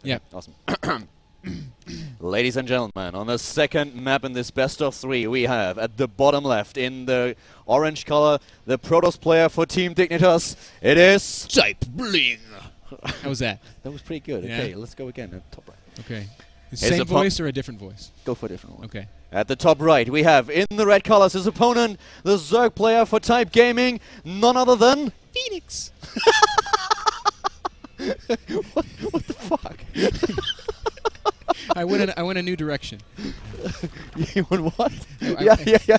Yeah. Awesome. Ladies and gentlemen, on the second map in this best of 3, we have at the bottom left in the orange color the Protoss player for Team Dignitas. It is Type Bling. How was that? That was pretty good. Yeah. Okay, let's go again at the top right. Okay. The His same voice or a different voice? Go for a different one. Okay. At the top right, we have in the red colors his opponent, the Zerg player for Type Gaming, none other than Phoenix. what the fuck? I went a new direction. You went what? Yeah.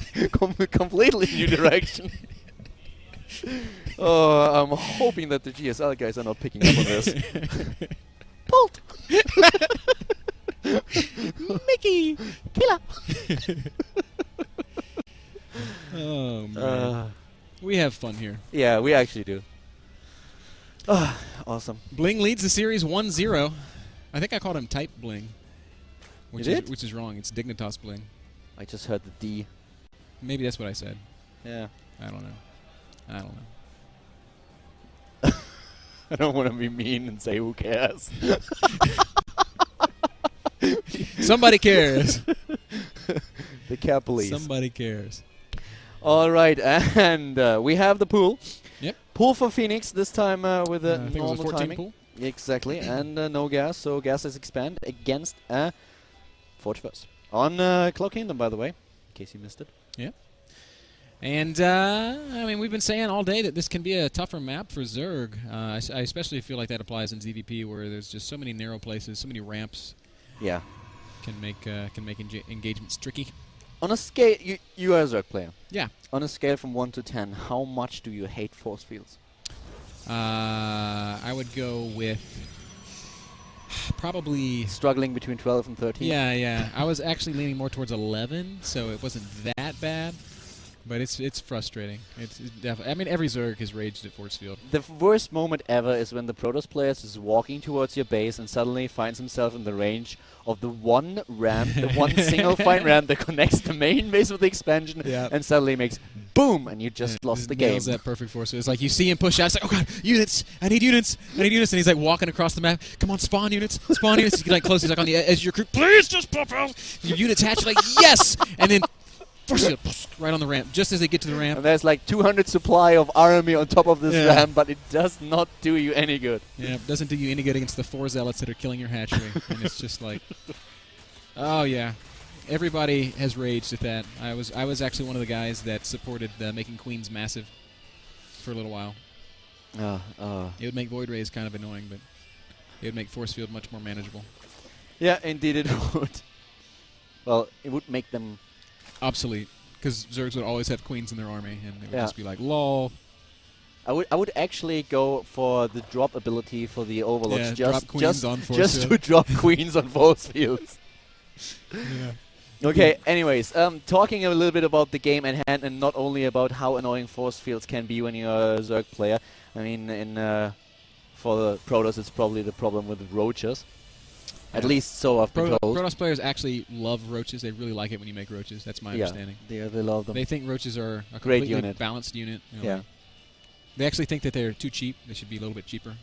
Completely new direction. Oh, I'm hoping that the GSL guys are not picking up on this. Bolt! Mickey! Killer! Oh, man. We have fun here. Yeah, we actually do. Awesome. Bling leads the series 1-0. I think I called him Type Bling. Which is wrong. It's Dignitas Bling. I just heard the D. Maybe that's what I said. Yeah. I don't know. I don't want to be mean and say who cares. Somebody cares. The care police. Somebody cares. All right, and we have the pool. Yep. Pool for Phoenix this time with a I think it was normal a 14 timing. pool. Exactly, and no gas, so gases expand against 41st. On Cloud Kingdom, by the way, in case you missed it. Yeah. And, I mean, we've been saying all day that this can be a tougher map for Zerg. I especially feel like that applies in ZVP, where there's just so many narrow places, so many ramps. Yeah. Can make engagements tricky. On a scale, you are a Zerg player. Yeah. On a scale from 1 to 10, how much do you hate force fields? I would go with probably struggling between 12 and 13. Yeah. I was actually leaning more towards 11, so it wasn't that bad. But it's frustrating. It's definitely. I mean, every Zerg has raged at force field. The worst moment ever is when the Protoss player is walking towards your base and suddenly finds himself in the range of the one ramp, the one single fine ramp that connects the main base with the expansion, and suddenly makes boom, and you just lost the game. Nails that perfect force. It's like you see him push out. It's like, oh god, units! I need units! I need units! And he's like walking across the map. Come on, spawn units! Spawn units! He's like close. He's like on the edge of your crew. Please just pop out. Your units hatch. Like yes, and then. Right on the ramp, just as they get to the ramp. And there's like 200 supply of army on top of this ramp, but it does not do you any good. Yeah, it doesn't do you any good against the 4 zealots that are killing your hatchery. And it's just like, oh yeah, everybody has raged at that. I was actually one of the guys that supported making queens massive for a little while. It would make void rays kind of annoying, but it would make force field much more manageable. Yeah, indeed it would. Well, it would make them obsolete, because Zergs would always have queens in their army, and it would just be like, lol. I would actually go for the drop ability for the overlords, just to drop queens on force fields. Okay, anyways, talking a little bit about the game at hand, and not only about how annoying force fields can be when you're a Zerg player. I mean, for the Protoss, it's probably the problem with the roaches. At least so I've been told. Protoss players actually love roaches. They really like it when you make roaches. That's my understanding. Yeah, they love them. They think roaches are a great completely balanced unit. You know, yeah. They actually think that they're too cheap. They should be a little bit cheaper.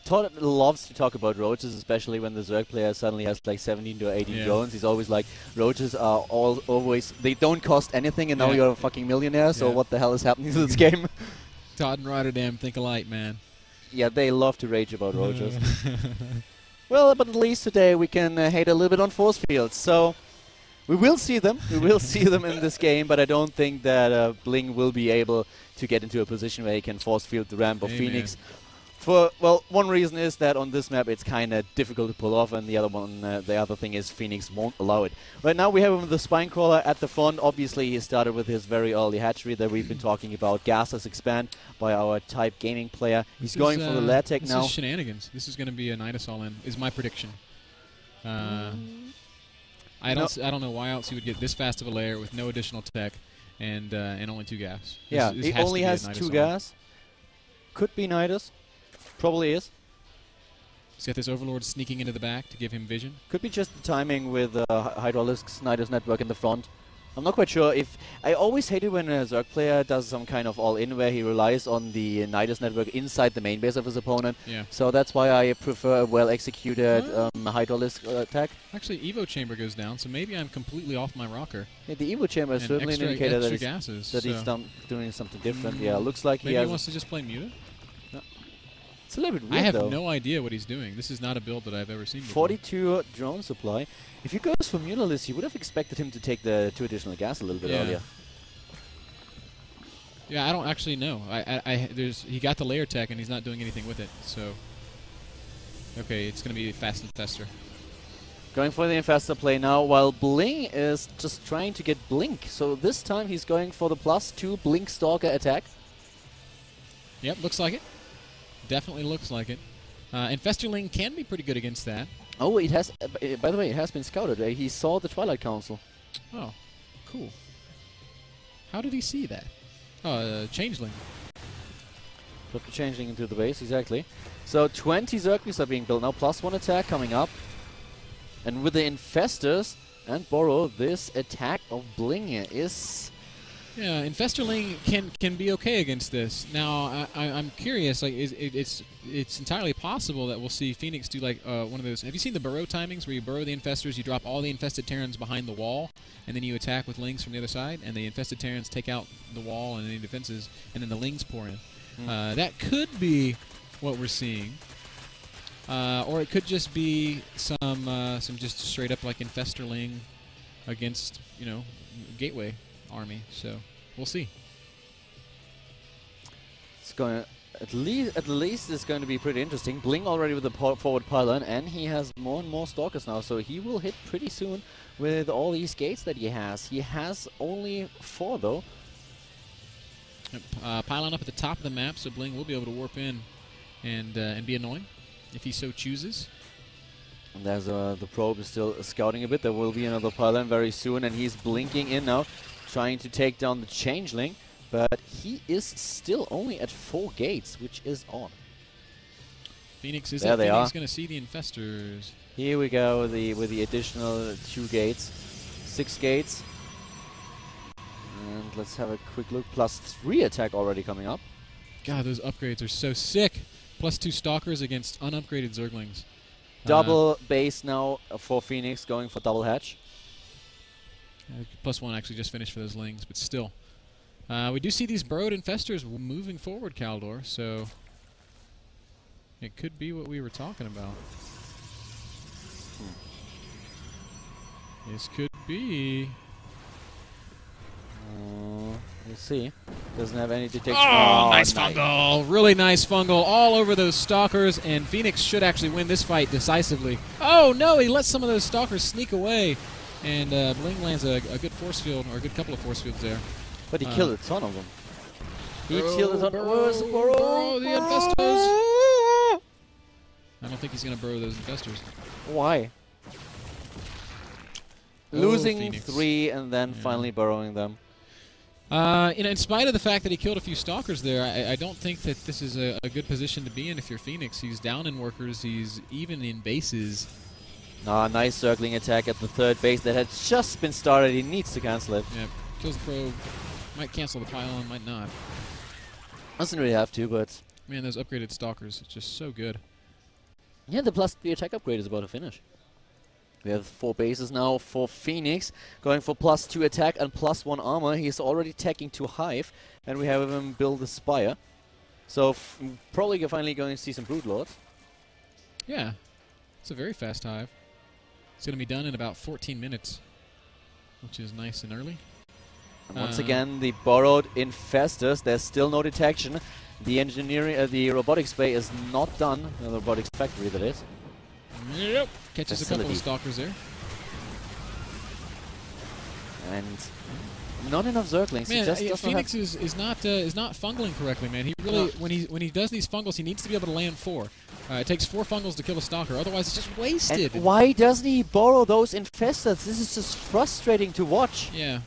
Todd loves to talk about roaches, especially when the Zerg player suddenly has like 17 to 18 drones. He's always like, roaches are always, they don't cost anything, and now you're a fucking millionaire, so what the hell is happening to this game? Todd and Rotterdam think alike, man. Yeah, they love to rage about roaches. Well, but at least today we can hate a little bit on force fields. So we will see them. We will see them in this game, but I don't think that Bling will be able to get into a position where he can force field the ramp of Phoenix. Well, one reason is that on this map it's kind of difficult to pull off, and the other thing is Phoenix won't allow it. Right now we have him with the spine crawler at the front. Obviously he started with his very early hatchery that we've been talking about. Gases expand by our Type Gaming player. He's going for the Latec now. This is shenanigans. This is going to be a Nidus all-in, is my prediction. I don't know why else he would get this fast of a layer with no additional tech and only 2 gas. Yeah, he only has 2 gas. Could be Nidus. Probably is. He's got this Overlord sneaking into the back to give him vision. Could be just the timing with Hydraulics Nidus network in the front. I'm not quite sure if... I always hate it when a Zerg player does some kind of all-in where he relies on the Nidus network inside the main base of his opponent. Yeah. So that's why I prefer a well-executed Hydraulisk attack. Actually, Evo Chamber goes down, so maybe I'm completely off my rocker. Yeah, the Evo Chamber is And certainly an indicator that, he's doing something different. Yeah, looks like maybe he wants to just play muted? It's a little bit weird, I have though. no idea what he's doing. This is not a build that I've ever seen before. 42 drone supply. If he goes for Mutalisk, you would have expected him to take the 2 additional gas a little bit earlier. Yeah, I don't actually know. He got the layer tech and he's not doing anything with it. So, okay, it's going to be fast infester. Going for the infester play now, while Bling is just trying to get Blink. So this time he's going for the +2 Blink Stalker attack. Yep, looks like it. Definitely looks like it. Infesterling can be pretty good against that. Oh, it has. By the way, it has been scouted. He saw the Twilight Council. Oh, cool. How did he see that? Oh, Changeling. Put the Changeling into the base, exactly. So 20 Zerglings are being built now, +1 attack coming up. And with the Infestors and Borrow, this attack of Bling is... Yeah, Infesterling can be okay against this. Now, I'm curious. Like, it's entirely possible that we'll see Phoenix do like one of those. Have you seen the burrow timings where you burrow the infestors, you drop all the infested Terrans behind the wall, and then you attack with lings from the other side, and the infested Terrans take out the wall and any defenses, and then the lings pour in. That could be what we're seeing, or it could just be some just straight up like Infesterling against Gateway army, so we'll see. It's going at least it's going to be pretty interesting. Bling already with the forward pylon, and he has more and more stalkers now, so he will hit pretty soon with all these gates that he has. He has only 4 though. Pylon up at the top of the map, so Bling will be able to warp in and be annoying if he so chooses. And there's the probe is still scouting a bit. There will be another pylon very soon, and he's blinking in now, trying to take down the Changeling, but he is still only at 4 gates, which is on. Phoenix is going to see the infestors. Here we go with the additional 2 gates, 6 gates, and let's have a quick look. +3 attack already coming up. God, those upgrades are so sick. +2 stalkers against unupgraded Zerglings. Double base now for Phoenix, going for double hatch. +1 actually just finished for those lings, but still. We do see these burrowed infestors moving forward, Khaldor, so it could be what we were talking about. This could be... We'll see. Doesn't have any detection. Oh, nice fungal. Really nice fungal all over those stalkers, and Phoenix should actually win this fight decisively. Oh, no, he lets some of those stalkers sneak away, and Bling lands a good force field, or a good couple of force fields there. But he killed a ton of them. He killed a ton. Burrow the infestors. I don't think he's going to burrow those infestors. Why? Losing Phoenix. 3 and then finally burrowing them. In spite of the fact that he killed a few stalkers there, I don't think that this is a good position to be in if you're Phoenix. He's down in workers, he's even in bases. Nice circling attack at the 3rd base that had just been started. He needs to cancel it. Yep, kills the probe. Might cancel the pylon, might not. Doesn't really have to, but... Man, those upgraded stalkers, it's just so good. Yeah, the attack upgrade is about to finish. We have 4 bases now for Phoenix, going for +2 attack and +1 armor. He's already attacking to Hive, and we have him build a Spire. So probably finally going to see some Broodlords. Yeah, it's a very fast Hive. It's going to be done in about 14 minutes, which is nice and early. And once again, the borrowed infestors. There's still no detection. The engineering, the robotics bay is not done. The robotics factory, that is. Yep. Catches a couple of stalkers there. And not enough Zerglings. Man, Phoenix is not fungling correctly, man. He really when he does these fungals, he needs to be able to land 4. It takes 4 fungals to kill a stalker. Otherwise, it's just wasted. And why doesn't he borrow those infestors? This is just frustrating to watch. Yeah.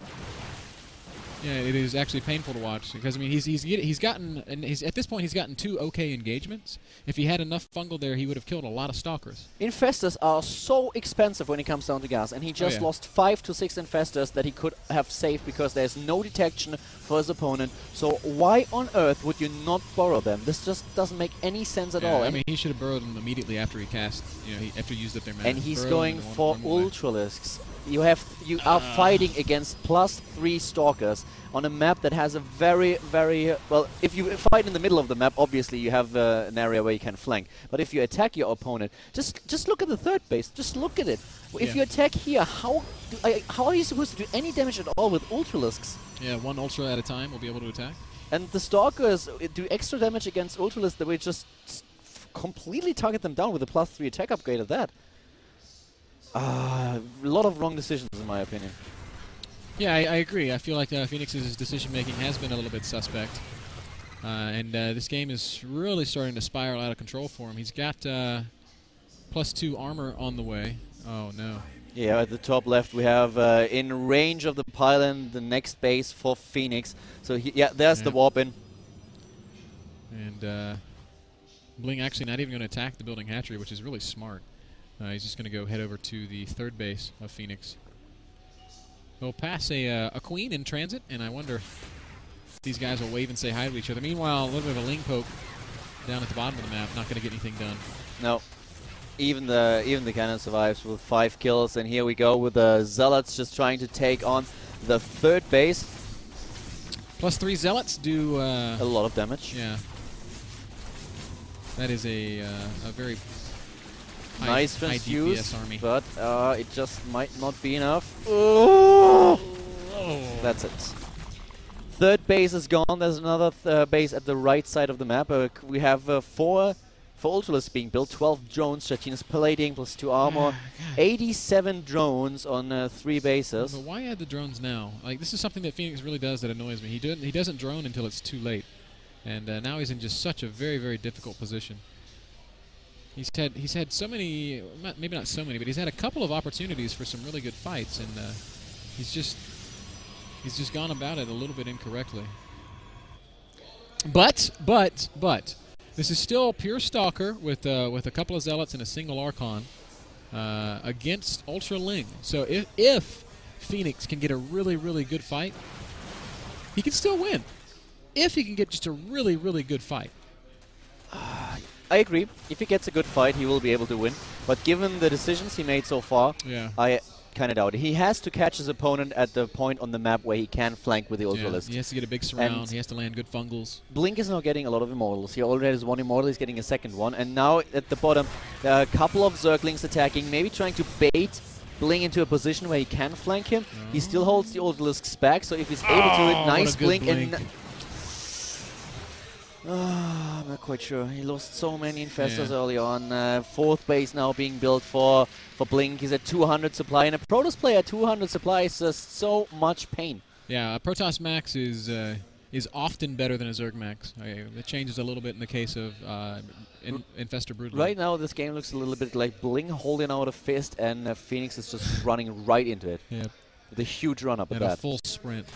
Yeah, it is actually painful to watch because I mean he's gotten and at this point he's gotten 2 okay engagements. If he had enough fungal there, he would have killed a lot of stalkers. Infestors are so expensive when it comes down to gas, and he just lost 5 to 6 infestors that he could have saved because there's no detection for his opponent. So why on earth would you not borrow them? This just doesn't make any sense at all. I mean, he should have borrowed them immediately after he cast, after he used up their mana. And he's going for Ultralisks. You are fighting against +3 stalkers on a map that has a very, very well. If you fight in the middle of the map, obviously you have an area where you can flank. But if you attack your opponent, just look at the third base. Just look at it. If you attack here, how are you supposed to do any damage at all with Ultralisks? Yeah, 1 Ultra at a time will be able to attack. And the stalkers do extra damage against Ultralisks that we just completely target them down with a +3 attack upgrade at that. A lot of wrong decisions, in my opinion. Yeah, I agree. I feel like Phoenix's decision-making has been a little bit suspect. And this game is really starting to spiral out of control for him. He's got +2 armor on the way. Oh, no. Yeah, at the top left we have in range of the pylon the next base for Phoenix. So, there's the warp in. And Bling actually not even going to attack the building hatchery, which is really smart. He's just going to go head over to the third base of Phoenix. He'll pass a queen in transit, and I wonder if these guys will wave and say hi to each other. Meanwhile, a little bit of a Ling poke down at the bottom of the map, not going to get anything done. No. Even the cannon survives with 5 kills, and here we go with the Zealots just trying to take on the third base. +3 Zealots do a lot of damage. Yeah. That is a very nice high DPS army. But it just might not be enough. Oh! That's it. Third base is gone. There's another base at the right side of the map. We have 4 Ultralisks being built, 12 drones, Shatinas Palading, +2 armor, 87 drones on 3 bases. But why add the drones now? Like, this is something that Phoenix really does that annoys me. He doesn't drone until it's too late. And now he's in just such a very, very difficult position. He's had so many, maybe not so many, but he's had a couple of opportunities for some really good fights, and he's just gone about it a little bit incorrectly. But this is still pure Stalker with a couple of Zealots and a single Archon against Ultra Ling. So if Phoenix can get a really, really good fight, he can still win. If he can get just a really, really good fight. I agree. If he gets a good fight, he will be able to win. But given the decisions he made so far, I kind of doubt it. He has to catch his opponent at the point on the map where he can flank with the Ultralist. He has to get a big surround. He has to land good fungals. Blink is now getting a lot of Immortals. He already has 1 Immortal. He's getting a second one. And now at the bottom, a couple of Zerglings attacking, maybe trying to bait Bling into a position where he can flank him. He still holds the Ultralisks back, so if he's able to, nice Blink. I'm not quite sure. He lost so many Infestors early on. Fourth base now being built for Blink. He's at 200 supply, and a Protoss player at 200 supply is just so much pain. Yeah, a Protoss Max is often better than a Zerg Max. It changes a little bit in the case of Infestor Broodlord. Right now, this game looks a little bit like Bling holding out a fist, and Phoenix is just running right into it. Yeah. With a huge run-up at and that. a full sprint.